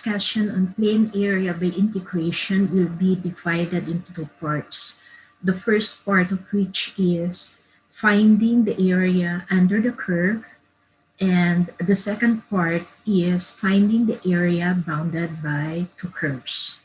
discussion on plane area by integration will be divided into two parts. The first part of which is finding the area under the curve, and the second part is finding the area bounded by two curves.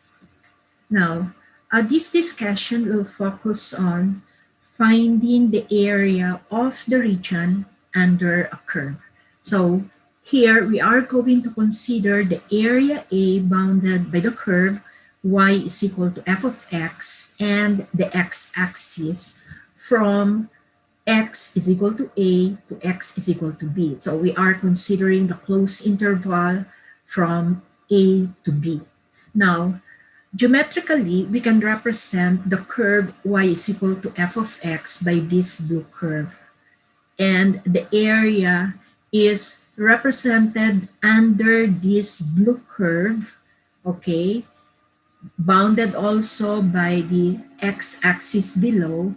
Now, this discussion will focus on finding the area of the region under a curve. So here we are going to consider the area A bounded by the curve y is equal to f of x and the x-axis from x is equal to A to x is equal to B. So we are considering the closed interval from A to B. Now, geometrically, we can represent the curve y is equal to f of x by this blue curve. And the area is represented under this blue curve, okay, bounded also by the x-axis below,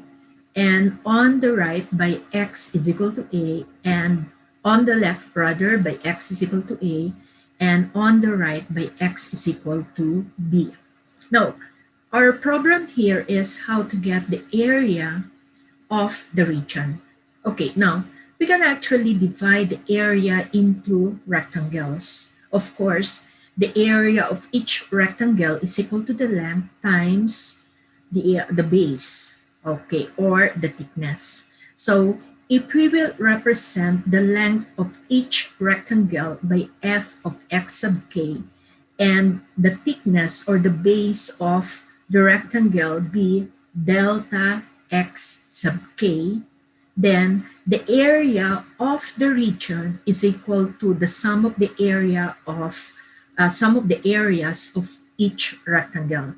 and on the right by x is equal to A, and on the left rather by x is equal to A, and on the right by x is equal to B. Now, our problem here is how to get the area of the region. Okay, now we can actually divide the area into rectangles. Of course, the area of each rectangle is equal to the length times the base, okay, or the thickness. So if we will represent the length of each rectangle by f of x sub k, and the thickness or the base of the rectangle be delta x sub k, then the area of the region is equal to the sum of the area of sum of the areas of each rectangle.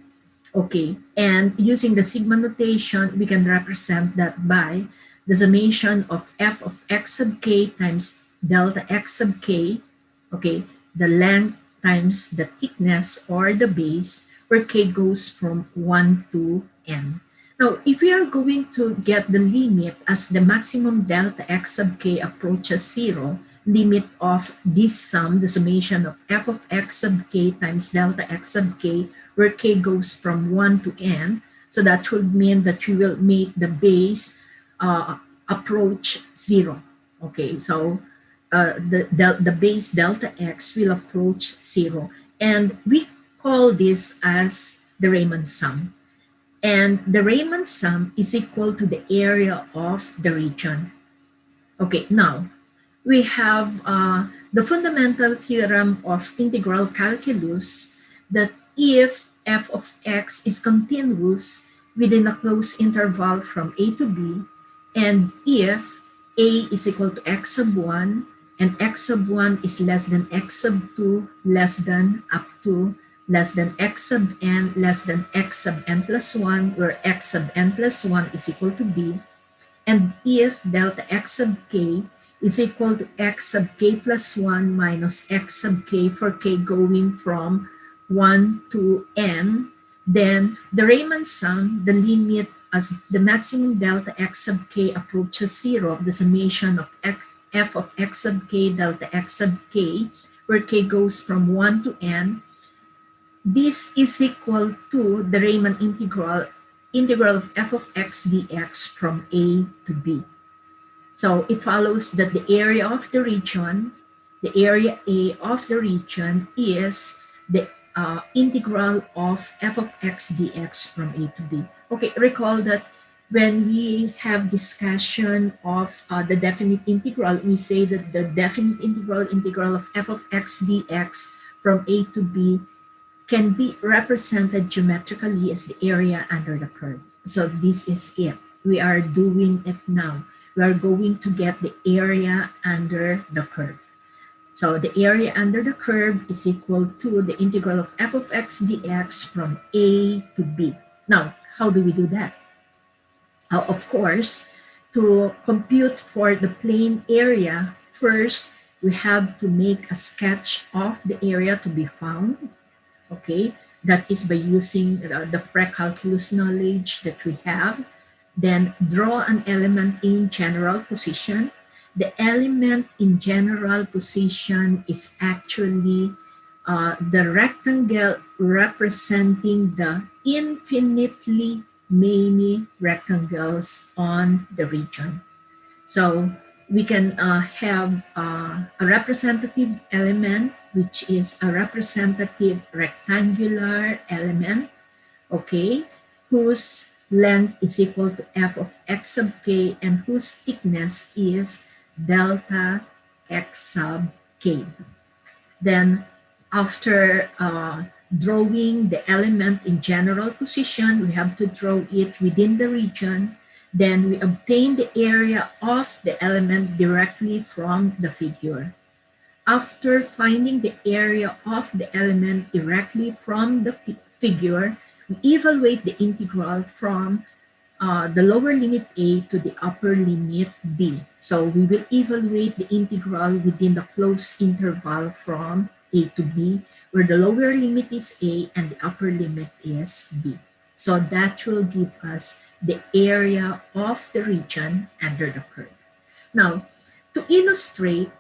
Okay, and using the sigma notation, we can represent that by the summation of f of x sub k times delta x sub k, okay, the length times the thickness or the base, where k goes from 1 to n. Now, if we are going to get the limit as the maximum delta x sub k approaches 0, limit of this sum, the summation of f of x sub k times delta x sub k, where k goes from 1 to n, so that would mean that we will make the base approach 0. Okay, so the base delta x will approach 0, and we call this as the Riemann sum. And the Riemann sum is equal to the area of the region. Okay, now we have the fundamental theorem of integral calculus that if f of x is continuous within a closed interval from a to b, and if a is equal to x sub 1 and x sub 1 is less than x sub 2 less than up to less than x sub n less than x sub n plus 1, where x sub n plus 1 is equal to b, and if delta x sub k is equal to x sub k plus 1 minus x sub k for k going from 1 to n, then the Riemann sum, the limit as the maximum delta x sub k approaches 0, the summation of f of x sub k delta x sub k, where k goes from 1 to n, this is equal to the Riemann integral of f of x dx from a to b. So it follows that the area of the region, the area A of the region, is the integral of f of x dx from a to b. Okay, recall that when we have discussion of the definite integral, we say that the definite integral of f of x dx from a to b can be represented geometrically as the area under the curve. So this is it. We are doing it now. We are going to get the area under the curve. So the area under the curve is equal to the integral of f of x dx from a to b. Now, how do we do that? Of course, to compute for the plane area, first we have to make a sketch of the area to be found. Okay, that is by using the pre-calculus knowledge that we have. Then draw an element in general position. The element in general position is actually the rectangle representing the infinitely many rectangles on the region. So we can have a representative element, which is a representative rectangular element, okay, whose length is equal to f of x sub k and whose thickness is delta x sub k. Then after drawing the element in general position, we have to draw it within the region. Then we obtain the area of the element directly from the figure. After finding the area of the element directly from the figure, we evaluate the integral from the lower limit a to the upper limit b. So we will evaluate the integral within the closed interval from a to b, where the lower limit is a and the upper limit is b. So that will give us the area of the region under the curve. Now, to illustrate,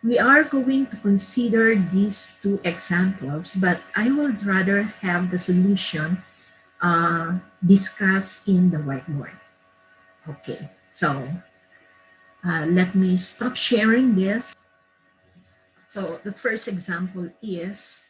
we are going to consider these two examples, but I would rather have the solution discussed in the whiteboard. Okay, so let me stop sharing this. So the first example is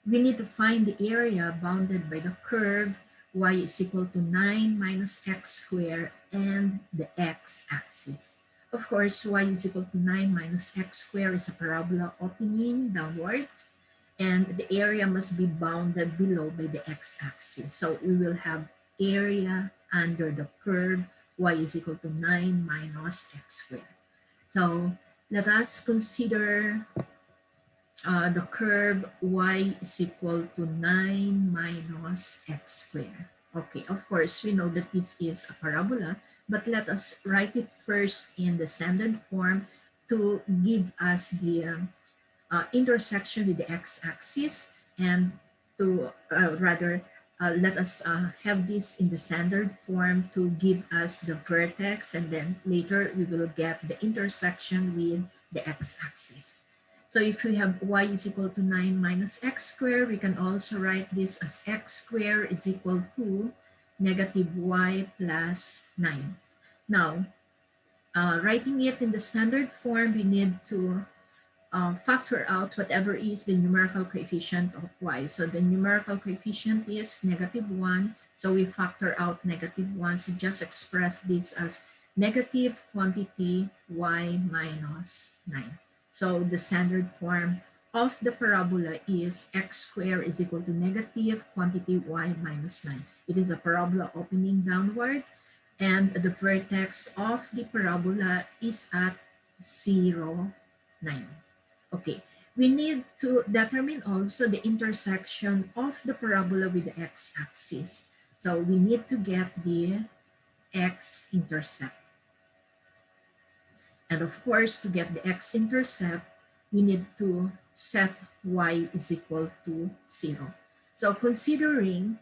we need to find the area bounded by the curve y is equal to 9 minus x squared and the x-axis. Of course, y is equal to 9 minus x squared is a parabola opening downward, and the area must be bounded below by the x-axis. So we will have area under the curve y is equal to 9 minus x squared. So let us consider the curve y is equal to 9 minus x squared. Okay, of course, we know that this is a parabola, but let us write it first in the standard form to give us the intersection with the x-axis, and to let us have this in the standard form to give us the vertex, and then later we will get the intersection with the x-axis. So if we have y is equal to 9 minus x squared, we can also write this as x squared is equal to negative y plus 9. Now, writing it in the standard form, we need to factor out whatever is the numerical coefficient of y. So the numerical coefficient is negative 1. So we factor out negative 1. So just express this as negative quantity y minus 9. So the standard form of the parabola is x squared is equal to negative quantity y minus 9. It is a parabola opening downward, and the vertex of the parabola is at 0, 9. Okay, we need to determine also the intersection of the parabola with the x-axis. So we need to get the x-intercept. And of course, to get the x-intercept, we need to set y is equal to 0. So considering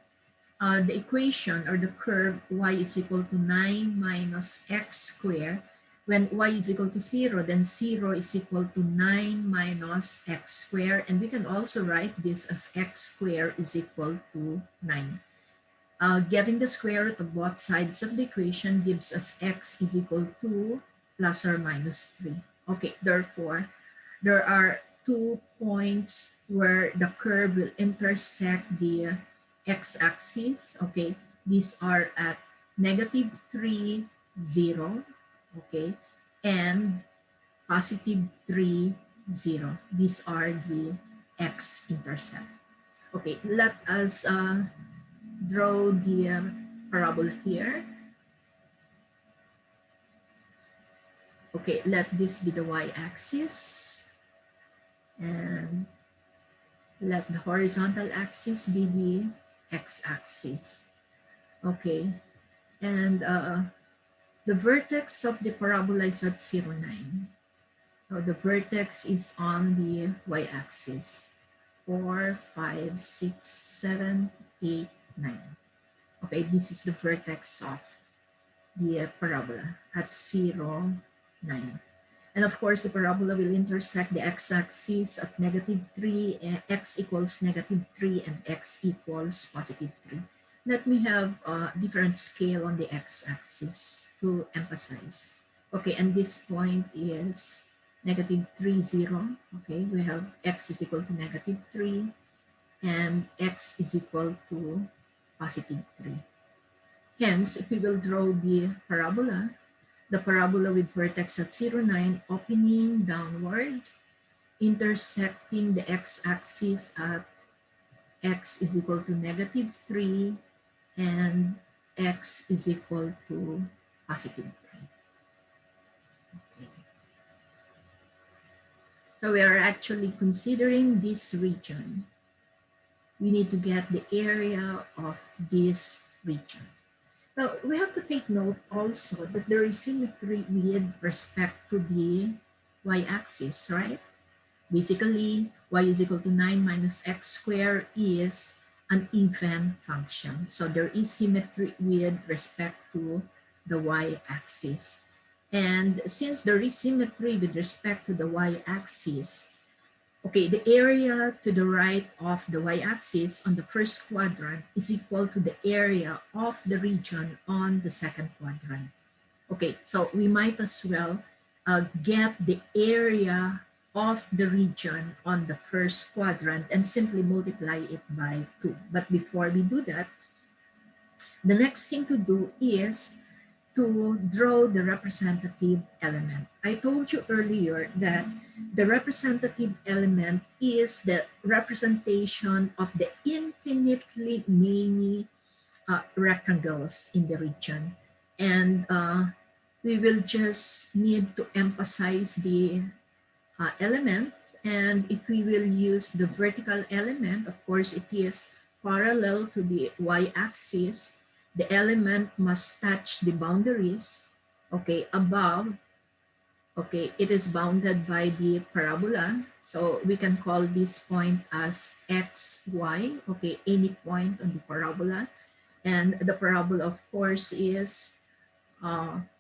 the equation or the curve y is equal to 9 minus x squared, when y is equal to 0, then 0 is equal to 9 minus x squared. And we can also write this as x squared is equal to 9. Getting the square root of both sides of the equation gives us x is equal to plus or minus 3. Okay, therefore, there are 2 points where the curve will intersect the x-axis. Okay, these are at negative 3, 0, okay, and positive 3, 0. These are the x-intercept. Okay, let us draw the parabola here. Okay, let this be the y-axis, and let the horizontal axis be the x-axis. Okay, and the vertex of the parabola is at 0, 9. So the vertex is on the y-axis. 4, 5, 6, 7, 8, 9. Okay, this is the vertex of the parabola at 0, 9. And of course, the parabola will intersect the x-axis at -3, and x equals -3, and x equals +3. Let me have a different scale on the x-axis to emphasize. Okay, and this point is -3, 0. Okay, we have x is equal to -3, and x is equal to +3. Hence, if we will draw the parabola with vertex at 0, 9, opening downward, intersecting the x-axis at x is equal to -3, and x is equal to +3. Okay. So we are actually considering this region. We need to get the area of this region. Now, we have to take note also that there is symmetry with respect to the y-axis, right? Basically, y is equal to 9 minus x squared is an even function. So there is symmetry with respect to the y-axis. And since there is symmetry with respect to the y-axis, okay, the area to the right of the y-axis on the first quadrant is equal to the area of the region on the second quadrant. Okay, so we might as well get the area of the region on the first quadrant and simply multiply it by 2. But before we do that, the next thing to do is to draw the representative element. I told you earlier that the representative element is the representation of the infinitely many rectangles in the region. And we will just need to emphasize the element. And if we will use the vertical element, of course, it is parallel to the y-axis. The element must touch the boundaries, okay, above. Okay, it is bounded by the parabola. So we can call this point as x, y, okay, any point on the parabola. And the parabola, of course, is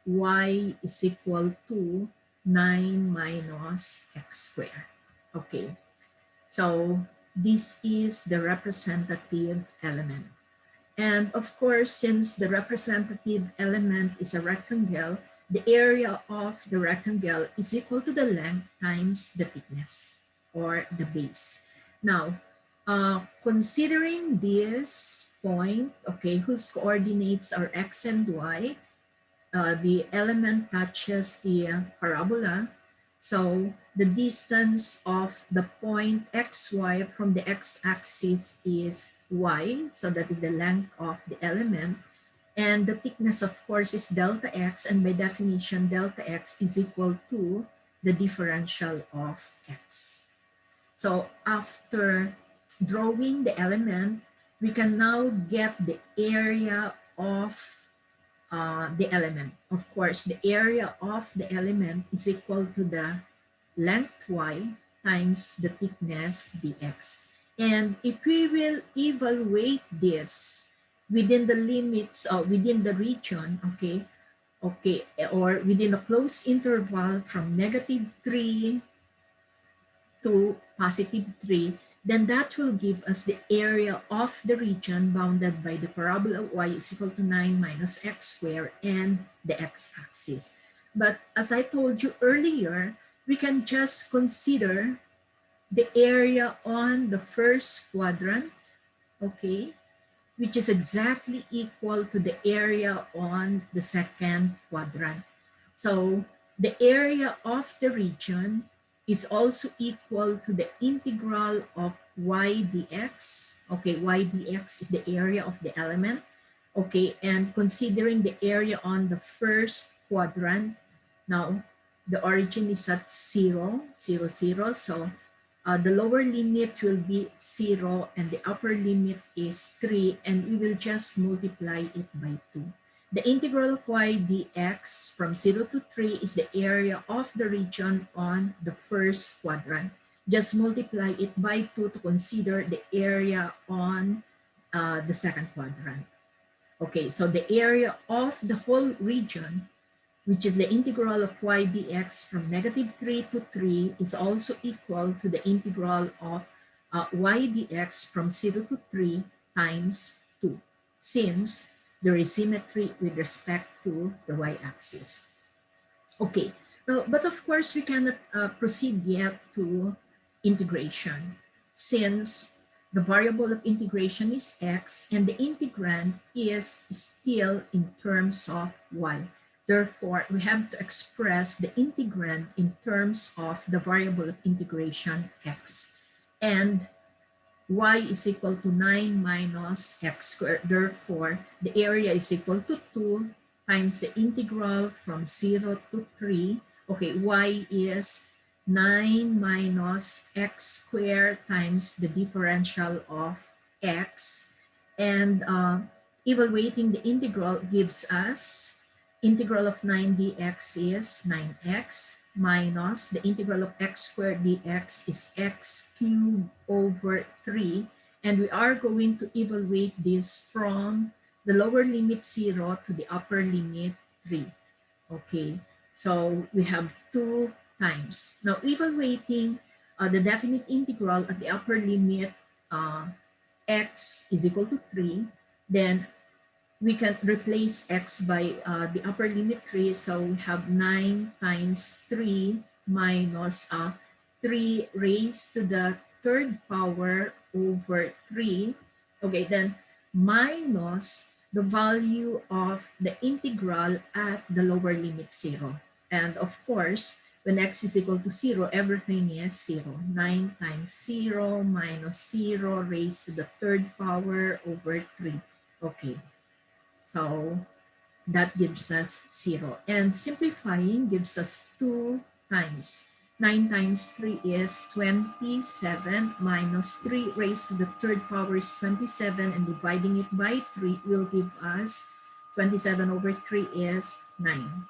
y is equal to 9 minus x squared. Okay, so this is the representative element. And of course, since the representative element is a rectangle, the area of the rectangle is equal to the length times the thickness or the base. Now, considering this point, okay, whose coordinates are x and y, the element touches the parabola. So the distance of the point xy from the x-axis is y. So that is the length of the element. And the thickness, of course, is delta x. And by definition, delta x is equal to the differential of x. So after drawing the element, we can now get the area of the element. Of course, the area of the element is equal to the length y times the thickness dx. And if we will evaluate this within the limits of within the region, or within a closed interval from -3 to +3, then that will give us the area of the region bounded by the parabola y is equal to 9 minus x squared and the x-axis. But as I told you earlier, we can just consider the area on the first quadrant, okay, which is exactly equal to the area on the second quadrant. So the area of the region is also equal to the integral of y dx. Okay, y dx is the area of the element. Okay, and considering the area on the first quadrant, now the origin is at 0, 0, 0. So the lower limit will be 0 and the upper limit is 3, and we will just multiply it by 2. The integral of y dx from 0 to 3 is the area of the region on the first quadrant. Just multiply it by 2 to consider the area on the second quadrant. Okay, so the area of the whole region which is the integral of y dx from -3 to 3 is also equal to the integral of y dx from 0 to 3 times 2, since there is symmetry with respect to the y-axis. Okay, but of course we cannot proceed yet to integration, since the variable of integration is x and the integrand is still in terms of y. Therefore, we have to express the integrand in terms of the variable of integration x. And y is equal to 9 minus x squared. Therefore, the area is equal to 2 times the integral from 0 to 3. Okay, y is 9 minus x squared times the differential of x. And evaluating the integral gives us integral of 9 dx is 9x minus the integral of x squared dx is x cubed over 3. And we are going to evaluate this from the lower limit 0 to the upper limit 3. Okay, so we have 2 times. Now, evaluating the definite integral at the upper limit x is equal to 3, then we can replace x by the upper limit 3. So we have 9 times 3 minus 3 raised to the third power over 3. Okay, then minus the value of the integral at the lower limit 0. And of course, when x is equal to 0, everything is 0. 9 times 0 minus 0 raised to the third power over 3. Okay. So that gives us 0. And simplifying gives us 2 times. 9 times 3 is 27 minus 3 raised to the third power is 27, and dividing it by 3 will give us 27 over 3 is 9.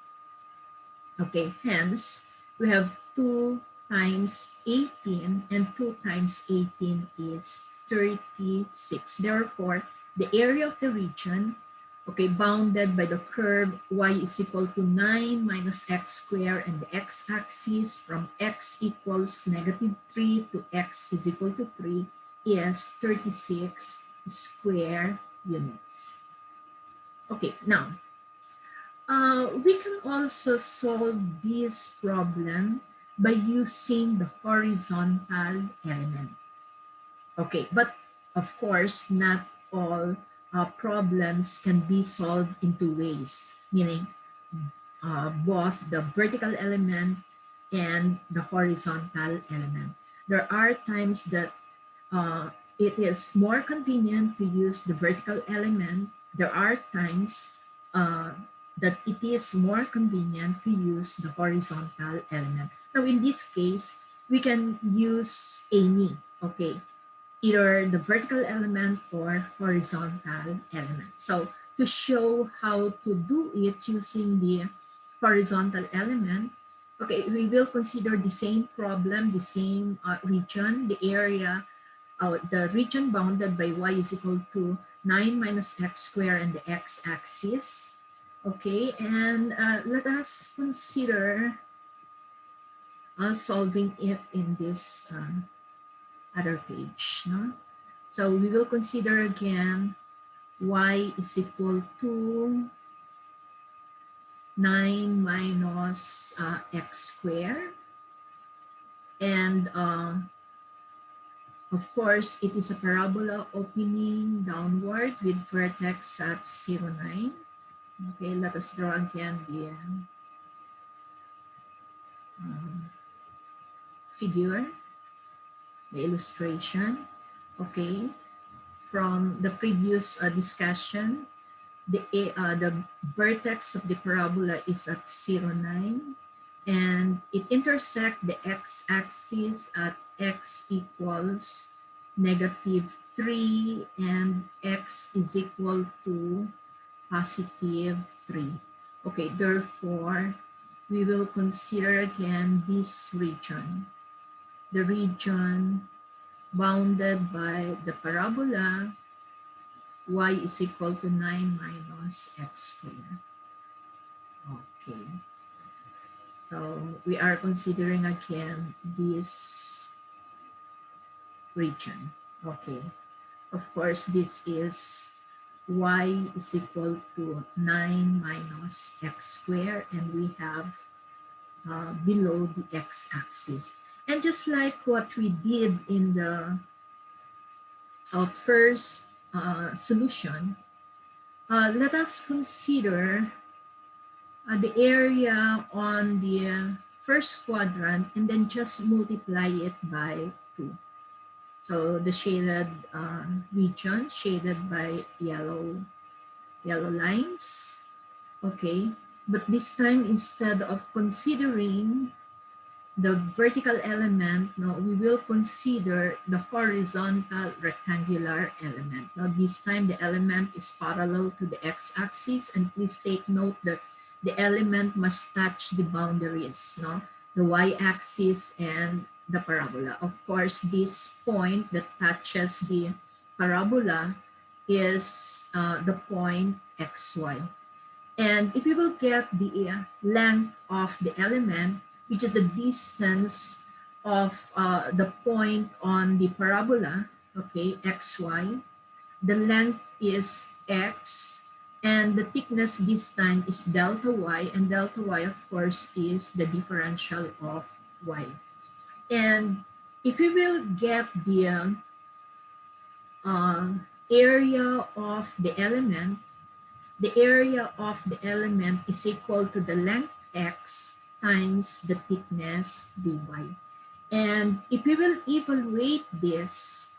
Okay, hence we have 2 times 18, and 2 times 18 is 36. Therefore, the area of the region, okay, bounded by the curve y is equal to 9 minus x squared, and the x-axis from x equals -3 to x is equal to 3 is 36 square units. Okay, now, we can also solve this problem by using the horizontal element. Okay, but of course, not all problems can be solved in two ways, meaning both the vertical element and the horizontal element. There are times that it is more convenient to use the vertical element. There are times that it is more convenient to use the horizontal element. Now, in this case, we can use any, okay, either the vertical element or horizontal element. So to show how to do it using the horizontal element, okay, we will consider the same problem, the same region, the area, the region bounded by y is equal to 9 minus x squared and the x-axis. Okay, and let us consider solving it in this other page. No? So we will consider again y is equal to 9 minus x squared. And of course, it is a parabola opening downward with vertex at 0, 9. Okay, let us draw again the figure, the illustration. Okay, from the previous discussion, the vertex of the parabola is at 0, 9, and it intersects the x-axis at x equals -3 and x is equal to +3. Okay, therefore, we will consider again this region, the region bounded by the parabola y is equal to 9 minus x squared. Okay. So we are considering again this region. Okay. Of course, this is y is equal to 9 minus x squared, and we have below the x-axis. And just like what we did in the first solution, let us consider the area on the first quadrant and then just multiply it by 2. So the shaded region, shaded by yellow lines. Okay, but this time instead of considering the vertical element, no, we will consider the horizontal rectangular element. Now this time the element is parallel to the x-axis, and please take note that the element must touch the boundaries, no, the y-axis and the parabola. Of course, this point that touches the parabola is the point xy. And if we will get the length of the element, which is the distance of the point on the parabola, okay, xy, the length is x, and the thickness this time is delta y, and delta y, of course, is the differential of y. And if we will get the uh, area of the element, the area of the element is equal to the length x times the thickness dy. And if we will evaluate this,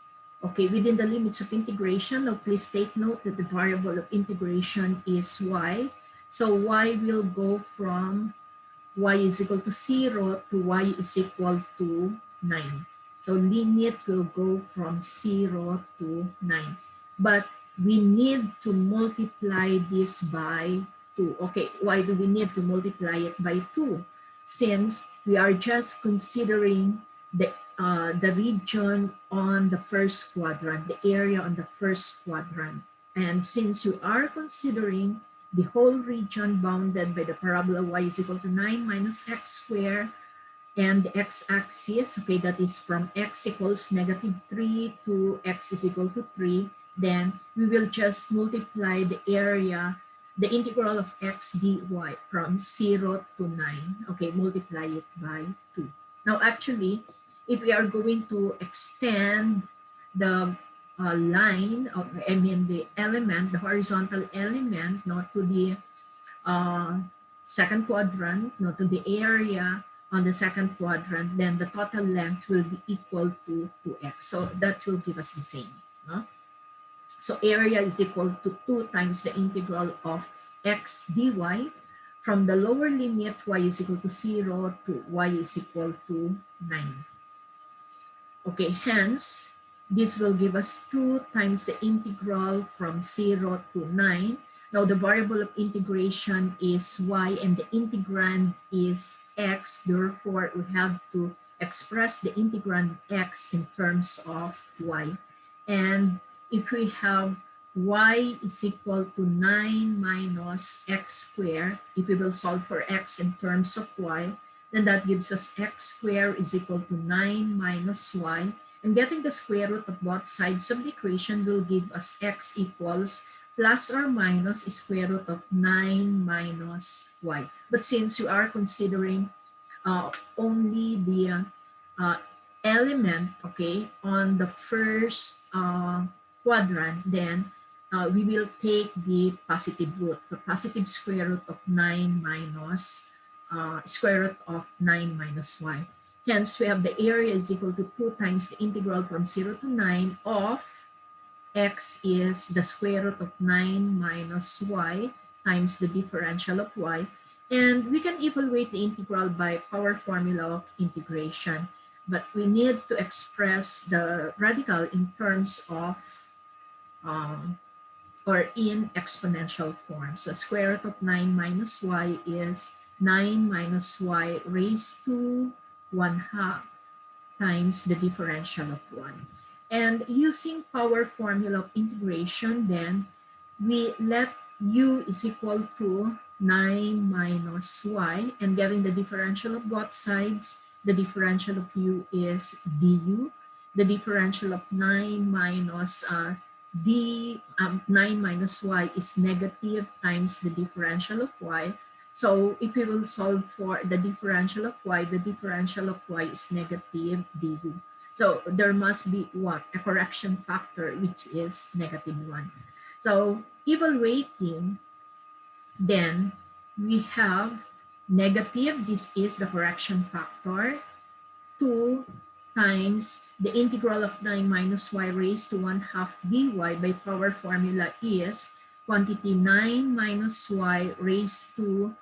okay, within the limits of integration, now please take note that the variable of integration is y. So y will go from y is equal to 0 to y is equal to 9. So limit will go from 0 to 9. But we need to multiply this by 2. Okay, why do we need to multiply it by 2? Since we are just considering the region on the first quadrant, the area on the first quadrant. And since you are considering the whole region bounded by the parabola y is equal to 9 minus x squared, and the x-axis, okay, that is from x equals negative 3 to x is equal to 3, then we will just multiply the area, the integral of x dy from 0 to 9, okay, multiply it by 2. Now, actually, if we are going to extend the line, of, I mean the element, the horizontal element, not to the uh, second quadrant, no, to the area on the second quadrant, then the total length will be equal to 2x. So that will give us the same. No? So area is equal to 2 times the integral of x dy from the lower limit y is equal to 0 to y is equal to 9. Okay, hence, this will give us 2 times the integral from 0 to 9. Now, the variable of integration is y and the integrand is x. Therefore, we have to express the integrand x in terms of y. And if we have y is equal to 9 minus x squared, if we will solve for x in terms of y, then that gives us x squared is equal to 9 minus y. And getting the square root of both sides of the equation will give us x equals plus or minus square root of 9 minus y. But since you are considering only the uh, element, okay, on the first quadrant, then we will take the positive root, the positive square root of 9 minus square root of 9 minus y. Hence, we have the area is equal to 2 times the integral from 0 to 9 of x is the square root of 9 minus y times the differential of y. And we can evaluate the integral by power formula of integration. But we need to express the radical in terms of or in exponential form. So square root of 9 minus y is 9 minus y raised to 1/2 times the differential of 1. And using power formula of integration, then we let u is equal to 9 minus y, and getting the differential of both sides. The differential of u is du. The differential of 9 minus 9 minus y is negative times the differential of y. So if we will solve for the differential of y, the differential of y is negative du. So there must be what? A correction factor, which is negative 1. So evaluating, then we have negative, this is the correction factor, 2 times the integral of 9 minus y raised to 1/2 dy by power formula is quantity 9 minus y raised to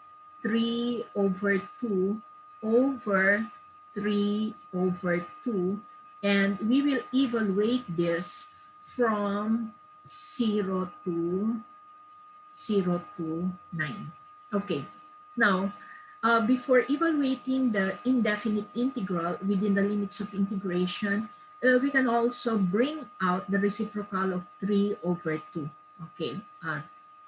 3 over 2 over 3 over 2, and we will evaluate this from 0 to 9. Okay, now before evaluating the indefinite integral within the limits of integration, we can also bring out the reciprocal of 3 over 2, okay,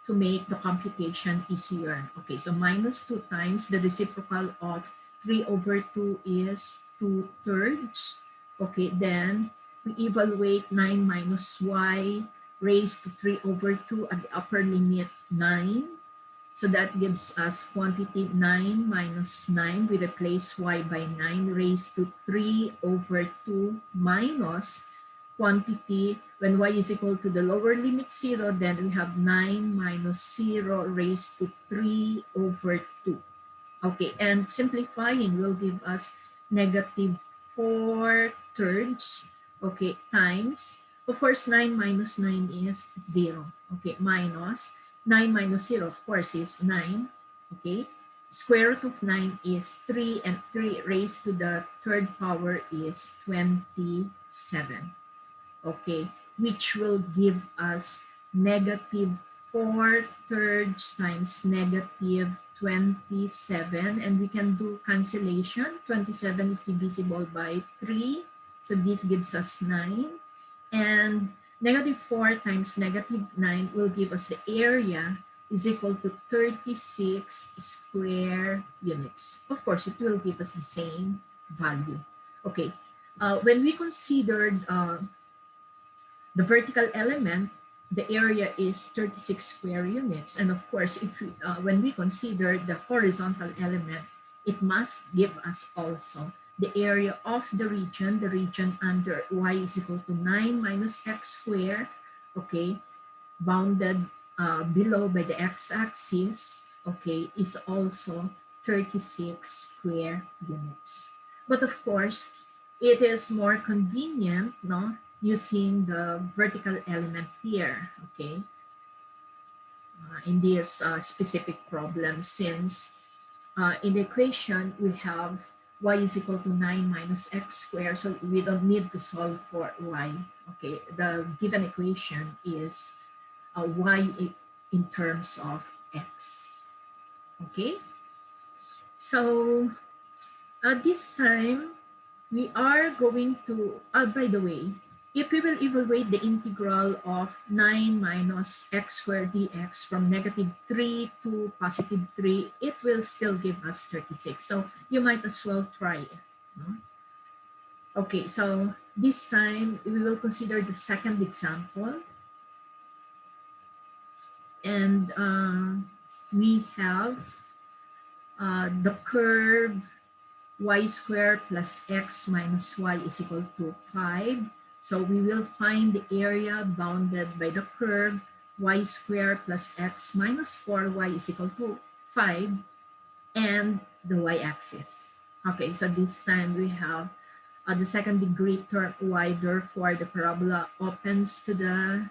to make the computation easier. Okay, so minus 2 times the reciprocal of 3 over 2 is 2/3. Okay, then we evaluate 9 minus y raised to 3 over 2 at the upper limit 9. So that gives us quantity 9 minus 9. We replace y by 9 raised to 3 over 2 minus quantity, when y is equal to the lower limit 0, then we have 9 minus 0 raised to 3 over 2. Okay, and simplifying will give us negative 4/3, okay, times, of course, 9 minus 9 is 0, okay, minus 9 minus 0, of course, is 9, okay. Square root of 9 is 3, and 3 raised to the third power is 27, okay, which will give us negative 4/3 times negative 27, and we can do cancellation. 27 is divisible by 3, so this gives us 9, and negative 4 times negative 9 will give us the area is equal to 36 square units. Of course, it will give us the same value. Okay, when we considered the vertical element, the area is 36 square units. And of course, if we, when we consider the horizontal element, it must give us also the area of the region under y is equal to 9 minus x squared, okay, bounded below by the x-axis, okay, is also 36 square units. But of course, it is more convenient, no, using the vertical element here, okay, in this specific problem, since in the equation we have y is equal to 9 minus x squared, so we don't need to solve for y, okay. The given equation is y in terms of x, okay. So this time we are going to, by the way, if we will evaluate the integral of 9 minus x squared dx from negative 3 to positive 3, it will still give us 36. So you might as well try it. No? Okay, so this time we will consider the second example. And we have the curve y squared plus x minus y is equal to 5. So we will find the area bounded by the curve y squared plus x minus 4y is equal to 5 and the y-axis. Okay, so this time we have the second degree term y, therefore the parabola opens to the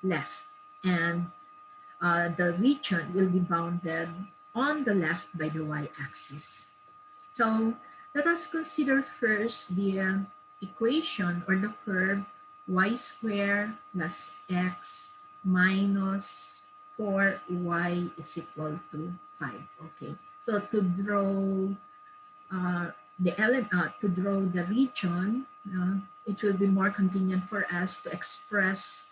left, and the region will be bounded on the left by the y-axis. So let us consider first the equation or the curve y squared plus x minus 4y is equal to 5. Okay, so to draw to draw the region, it will be more convenient for us to express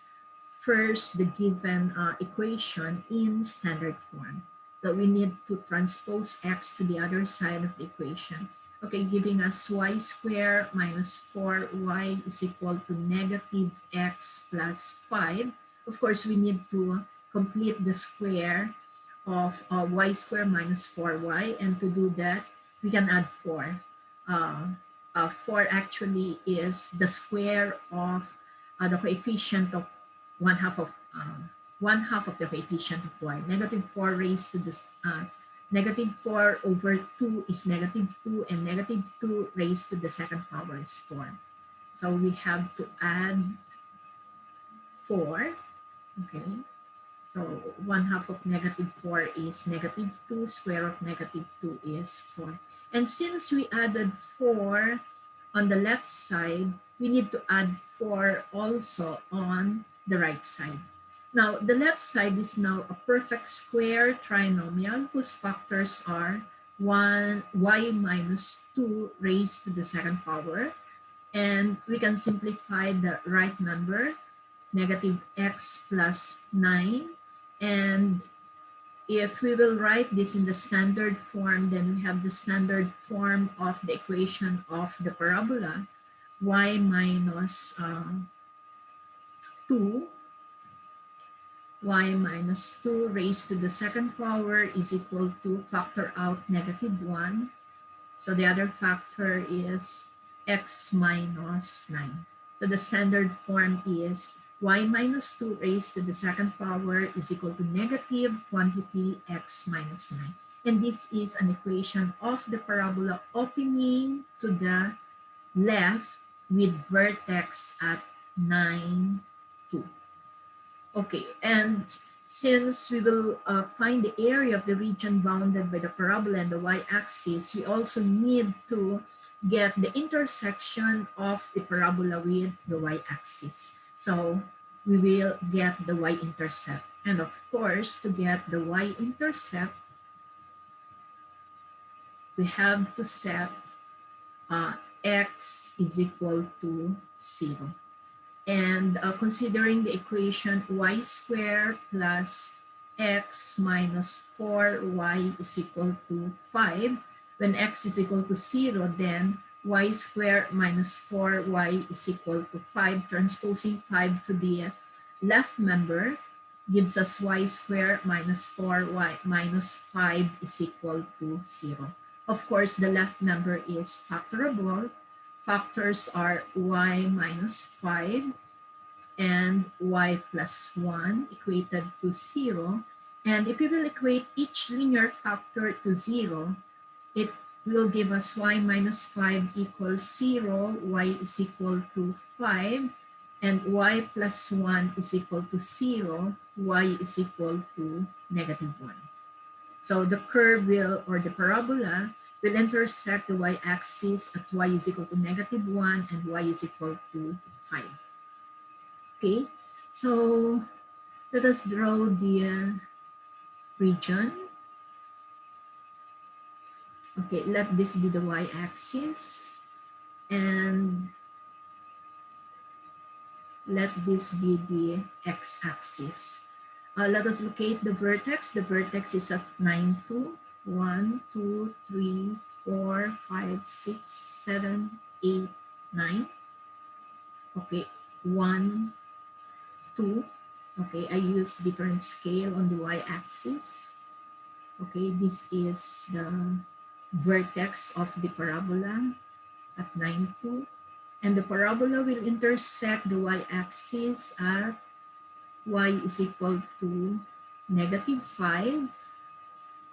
first the given equation in standard form. that we need to transpose x to the other side of the equation. Okay, giving us y squared minus 4y is equal to negative x plus 5. Of course, we need to complete the square of y squared minus 4y, and to do that, we can add 4. 4 actually is the square of the coefficient of one half of the coefficient of y. Negative 4 raised to this negative 4 over 2 is negative 2, and negative 2 raised to the second power is 4. So we have to add 4. Okay. So 1/2 of negative 4 is negative 2. Square of negative 2 is 4. And since we added 4 on the left side, we need to add 4 also on the right side. Now, the left side is now a perfect square trinomial whose factors are 1, y minus 2 raised to the second power. And we can simplify the right member, negative x plus 9. And if we will write this in the standard form, then we have the standard form of the equation of the parabola, y minus 2, y minus 2 raised to the second power is equal to, factor out negative 1. So the other factor is x minus 9. So the standard form is y minus 2 raised to the second power is equal to negative quantity x minus 9. And this is an equation of the parabola opening to the left with vertex at 9, 2. Okay, and since we will find the area of the region bounded by the parabola and the y-axis, we also need to get the intersection of the parabola with the y-axis. So we will get the y-intercept. And of course, to get the y-intercept, we have to set x is equal to 0. And considering the equation y squared plus x minus 4y is equal to 5, when x is equal to 0, then y squared minus 4y is equal to 5. Transposing 5 to the left member gives us y squared minus 4y minus 5 is equal to 0. Of course, the left member is factorable. Factors are y minus 5 and y plus 1 equated to 0. And if we will equate each linear factor to 0, it will give us y minus 5 equals 0, y is equal to 5, and y plus 1 is equal to 0, y is equal to negative 1. So the curve will, or the parabola, will intersect the y-axis at y is equal to negative 1 and y is equal to 5. Okay, so let us draw the region. Okay, let this be the y-axis and let this be the x-axis. Let us locate the vertex. The vertex is at 9, 2. 1, 2, 3, 4, 5, 6, 7, 8, 9. Okay, 1, 2. Okay, I use different scale on the y-axis. Okay, this is the vertex of the parabola at 9, 2. And the parabola will intersect the y-axis at y is equal to negative 5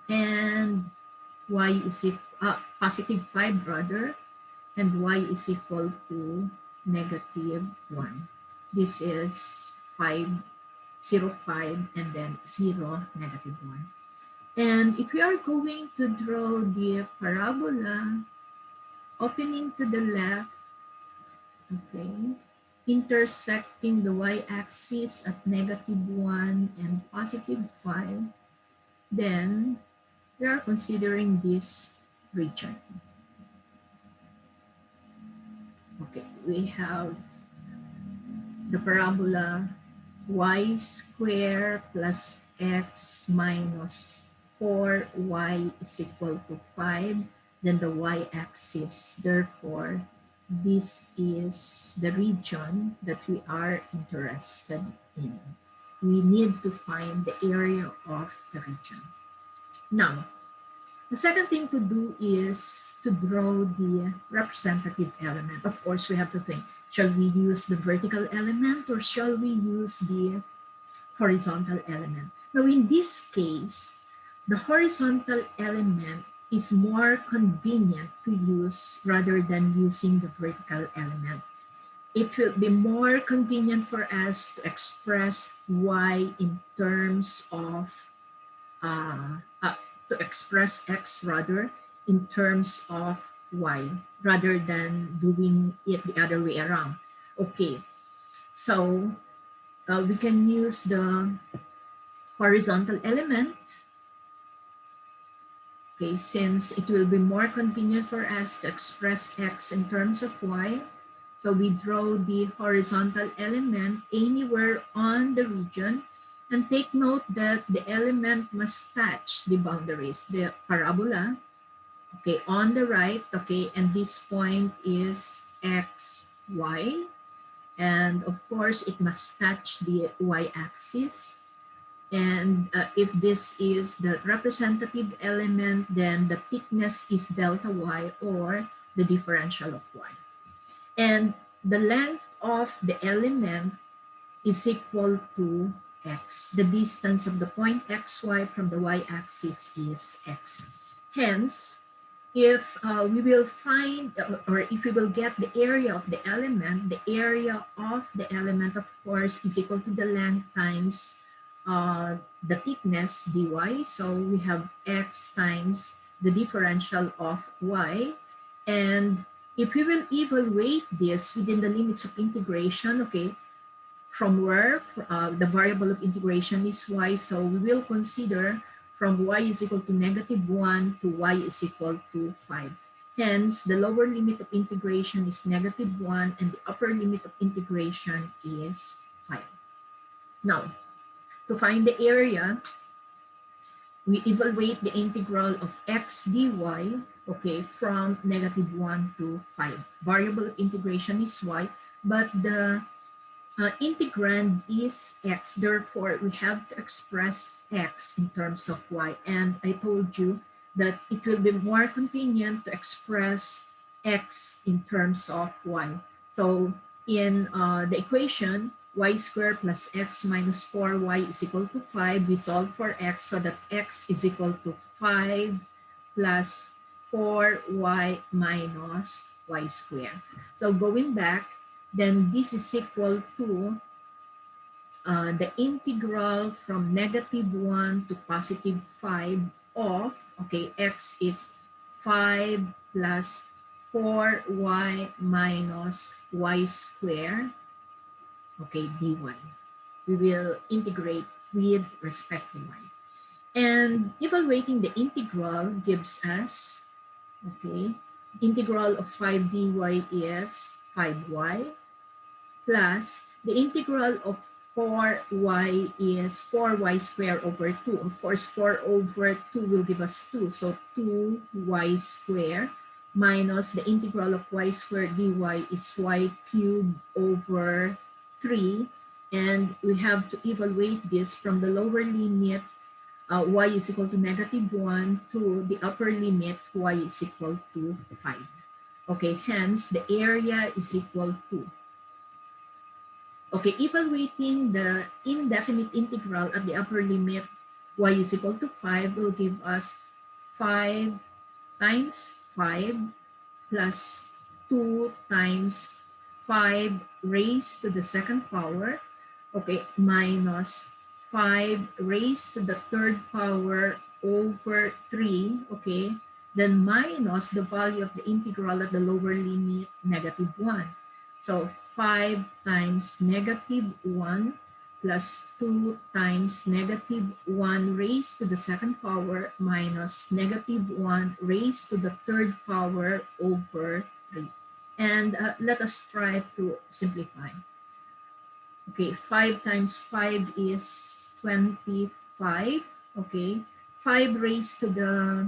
and y is positive 5 rather, and y is equal to negative 1. This is 5, 0, 5, and then 0, negative 1. And if we are going to draw the parabola opening to the left, okay, intersecting the y-axis at negative 1 and positive 5, then we are considering this region. Okay, we have the parabola y squared plus x minus 4y is equal to 5, then the y-axis. Therefore, this is the region that we are interested in. We need to find the area of the region. Now, the second thing to do is to draw the representative element. Of course, we have to think, shall we use the vertical element or shall we use the horizontal element? Now, in this case, the horizontal element is more convenient to use rather than using the vertical element. It will be more convenient for us to express y in terms of to express x rather in terms of y rather than doing it the other way around. Okay, so we can use the horizontal element. Okay, since it will be more convenient for us to express x in terms of y, so we draw the horizontal element anywhere on the region, and take note that the element must touch the boundaries, the parabola, okay, on the right, okay, and this point is x, y, and of course it must touch the y-axis. And if this is the representative element, then the thickness is delta y or the differential of y. And the length of the element is equal to x. The distance of the point xy from the y-axis is x. Hence, if we will find or if we will get the area of the area of the element, of course, is equal to the length times the thickness dy. So we have x times the differential of y. And if we will evaluate this within the limits of integration, okay, from where the variable of integration is y, so we will consider from y is equal to -1 to y is equal to 5. Hence, the lower limit of integration is -1 and the upper limit of integration is 5. Now, to find the area, we evaluate the integral of x dy, okay, from -1 to 5. Variable of integration is y, but the integrand is x. Therefore, we have to express x in terms of y. And I told you that it will be more convenient to express x in terms of y. So in the equation, y squared plus x minus 4y is equal to 5. We solve for x so that x is equal to 5 plus 4y minus y squared. So going back, then this is equal to the integral from -1 to +5 of, okay, x is 5 plus 4y minus y squared, okay, dy. We will integrate with respect to y. And evaluating the integral gives us, okay, integral of 5 dy is 5y plus the integral of 4y is 4y squared over 2. Of course, 4 over 2 will give us 2. So 2y squared minus the integral of y squared dy is y cubed over 3. And we have to evaluate this from the lower limit, y is equal to -1, to the upper limit, y is equal to 5. Okay, hence the area is equal to, okay, evaluating the indefinite integral at the upper limit, y is equal to 5 will give us 5 times 5 plus 2 times 5 raised to the second power, okay, minus 5 raised to the third power over 3, okay, then minus the value of the integral at the lower limit, -1. So 5 times -1 plus 2 times -1 raised to the second power minus -1 raised to the third power over 3. And let us try to simplify. Okay, 5 times 5 is 25. Okay, 5 raised to the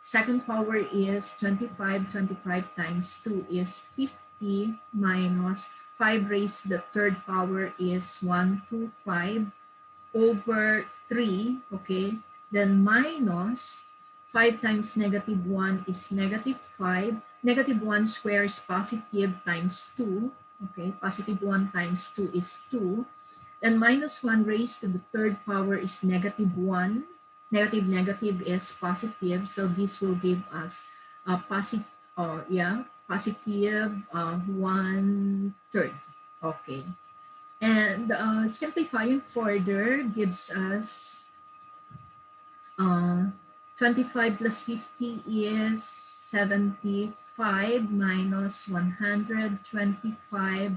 second power is 25. 25 times 2 is 50 minus 5 raised to the third power is 125 over 3, okay? Then minus 5 times negative 1 is negative 5. Negative 1 square is positive times 2, okay? Positive 1 times 2 is 2. Then minus 1 raised to the third power is negative 1. Negative negative is positive, so this will give us a positive, positive 1/3. Okay. And simplifying further gives us uh, 25 plus 50 is 75 minus 125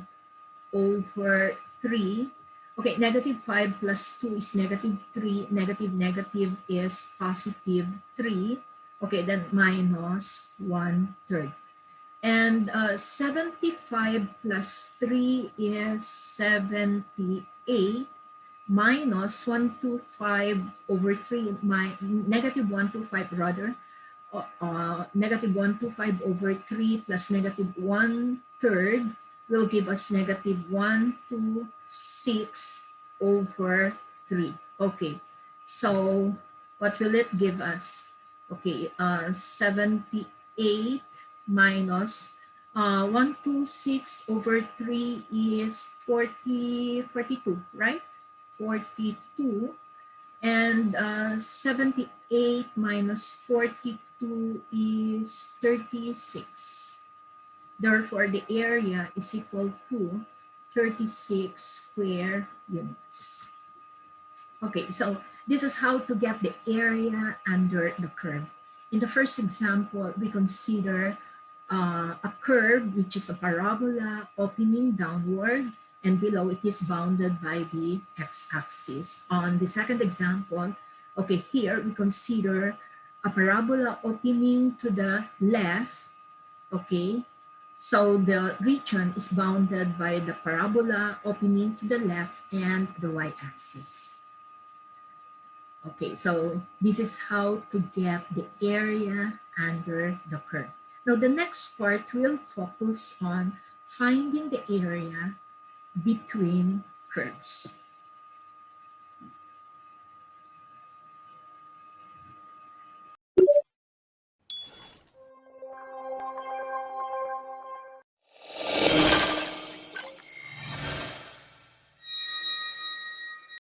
over 3. Okay, negative 5 plus 2 is negative 3. Negative negative is positive 3. Okay, then minus 1/3. And 75 plus 3 is 78 minus 125 over 3, negative 125 rather, negative 125 over 3 plus negative 1/3 will give us negative 126 over 3. Okay, so what will it give us? Okay, 78 minus 126 over 3 is 42, right? 42. And 78 minus 42 is 36. Therefore, the area is equal to 36 square units. Okay, so this is how to get the area under the curve. In the first example, we consider a curve which is a parabola opening downward, and below it is bounded by the x-axis. On the second example, okay, here we consider a parabola opening to the left, okay? So the region is bounded by the parabola opening to the left and the y-axis. Okay, so this is how to get the area under the curve. Now the next part will focus on finding the area between curves.